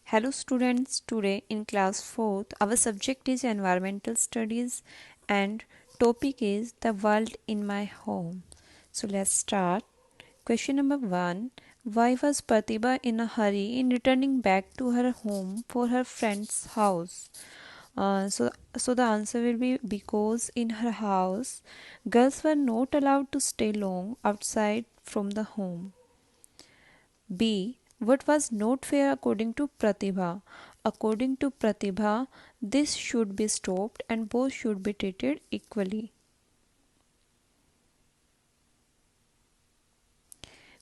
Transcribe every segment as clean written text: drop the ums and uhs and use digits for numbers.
Hello students, today in class 4th our subject is environmental studies and topic is the world in my home. So let's start. Question number 1. Why was Pratibha in a hurry in returning back to her home for her friend's house? So the answer will be because in her house girls were not allowed to stay long outside from the home. B. What was not fair according to Pratibha? According to Pratibha, this should be stopped and both should be treated equally.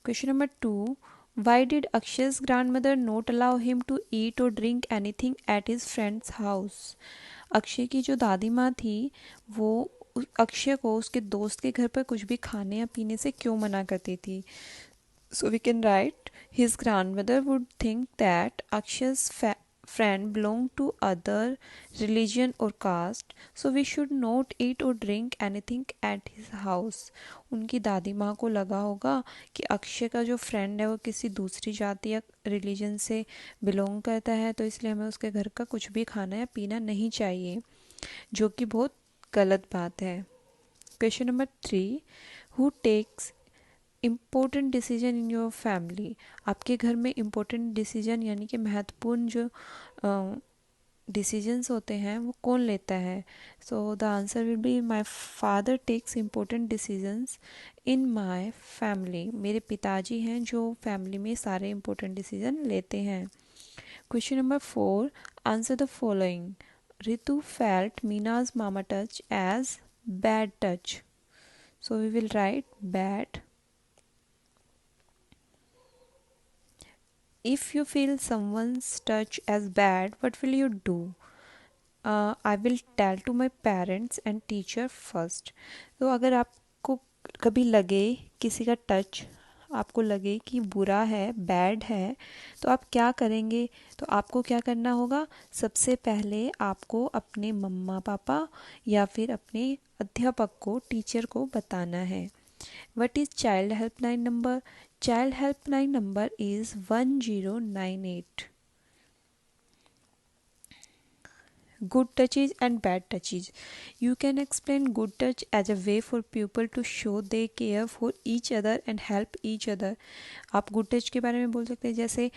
Question number 2. Why did Akshay's grandmother not allow him to eat or drink anything at his friend's house? Akshay की जो दादी माँ थी वो अक्षय को उसके दोस्त के घर पर कुछ भी खाने या पीने से क्यों मना करती थी? So we can write his grandmother would think that Akshay's friend belonged to other religion or caste, so we should not eat or drink anything at his house. उनकी दादी माँ को लगा होगा कि अक्षय का जो फ्रेंड है वो किसी दूसरी जाति या रिलीजन से बिलोंग करता है, तो इसलिए हमें उसके घर का कुछ भी खाना या पीना नहीं चाहिए, जो कि बहुत गलत बात है. Question number 3. Who takes important decision in your family? आपके घर में इम्पोर्टेंट डिसीजन यानी कि महत्वपूर्ण जो डिसीजंस होते हैं वो कौन लेता है? So the answer will be my father takes important decisions in my family. मेरे पिताजी हैं जो फैमिली में सारे इम्पोर्टेंट डिसीजन लेते हैं. Question number 4. Answer the following. Ritu felt Meena's mama touch as bad touch. So we will write bad. If you feel someone's touch as bad, what will you do? I will tell to my parents and teacher first. तो अगर आपको कभी लगे किसी का touch आपको लगे कि बुरा है, बैड है, तो आप क्या करेंगे? तो आपको क्या करना होगा? सबसे पहले आपको अपने मम्मा पापा या फिर अपने अध्यापक को, टीचर को बताना है. What is child helpline number? Child helpline number is 1098. Good touches and bad touches. You can explain good touch as a way for people to show they care for each other and help each other. आप good touch के बारे में बोल सकते हैं जैसे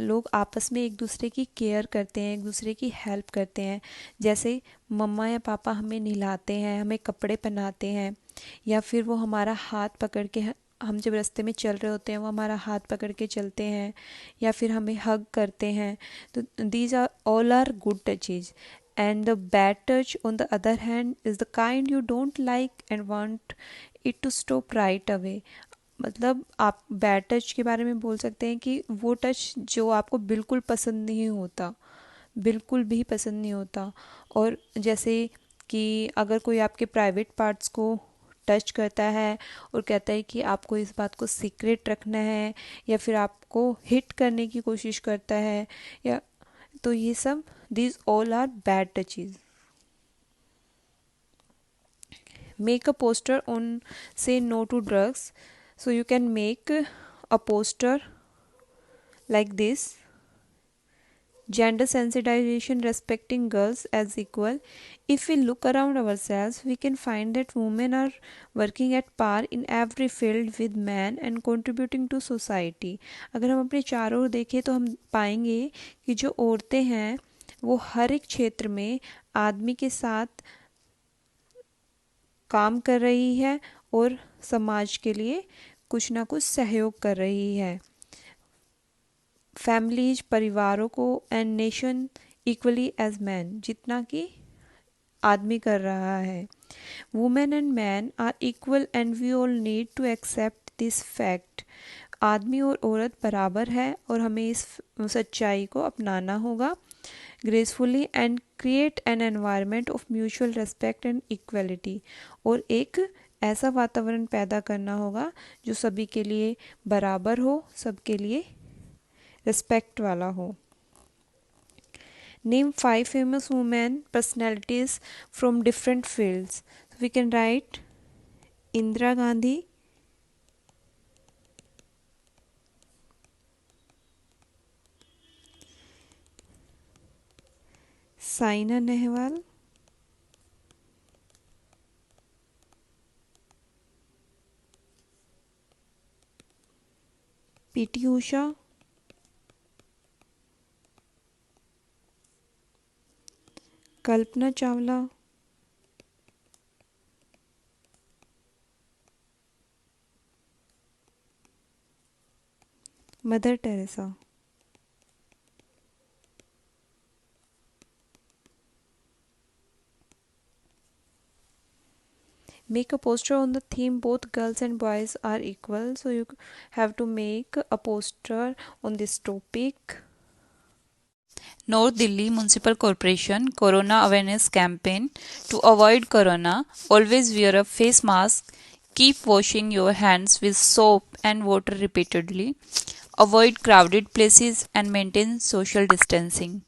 लोग आपस में एक दूसरे की केयर करते हैं, एक दूसरे की हेल्प करते हैं. जैसे मम्मा या पापा हमें नहलाते हैं, हमें कपड़े पहनाते हैं, या फिर वो हमारा हाथ पकड़ के हम जब रास्ते में चल रहे होते हैं वो हमारा हाथ पकड़ के चलते हैं, या फिर हमें हग करते हैं. तो these are all are good touches. And the bad touch on the other hand is the kind you don't like and want it to stop right away. मतलब आप बैड टच के बारे में बोल सकते हैं कि वो टच जो आपको बिल्कुल पसंद नहीं होता, बिल्कुल भी पसंद नहीं होता. और जैसे कि अगर कोई आपके प्राइवेट पार्ट्स को टच करता है और कहता है कि आपको इस बात को सीक्रेट रखना है, या फिर आपको हिट करने की कोशिश करता है, या तो ये सब these all are bad touches. Make a poster on say no to drugs. So you can make a poster like this. Gender sensitization respecting girls as equal. If we look around ourselves, we can find that women are working at par in every field with men and contributing to society. अगर हम अपने चारों ओर देखें तो हम पाएंगे कि जो औरतें हैं वो हर एक क्षेत्र में आदमी के साथ काम कर रही है और समाज के लिए कुछ ना कुछ सहयोग कर रही है. फैमिलीज, परिवारों को, and nation equally as man, जितना कि आदमी कर रहा है. Women and man are equal and we all need to accept this fact. आदमी और औरत बराबर है और हमें इस सच्चाई को अपनाना होगा gracefully and create an environment of mutual respect and equality. और एक ऐसा वातावरण पैदा करना होगा जो सभी के लिए बराबर हो, सबके लिए रिस्पेक्ट वाला हो. Name 5 famous women personalities from different fields. We can write Indira Gandhi, Saina Nehwal, PT Usha, Kalpana Chawla, Mother Teresa. Make a poster on the theme both girls and boys are equal. So you have to make a poster on this topic. North Delhi Municipal Corporation Corona Awareness Campaign. To avoid corona, always wear a face mask. Keep washing your hands with soap and water repeatedly. Avoid crowded places and maintain social distancing.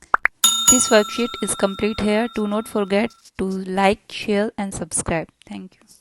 This worksheet is complete here. Do not forget to like, share and subscribe. Thank you.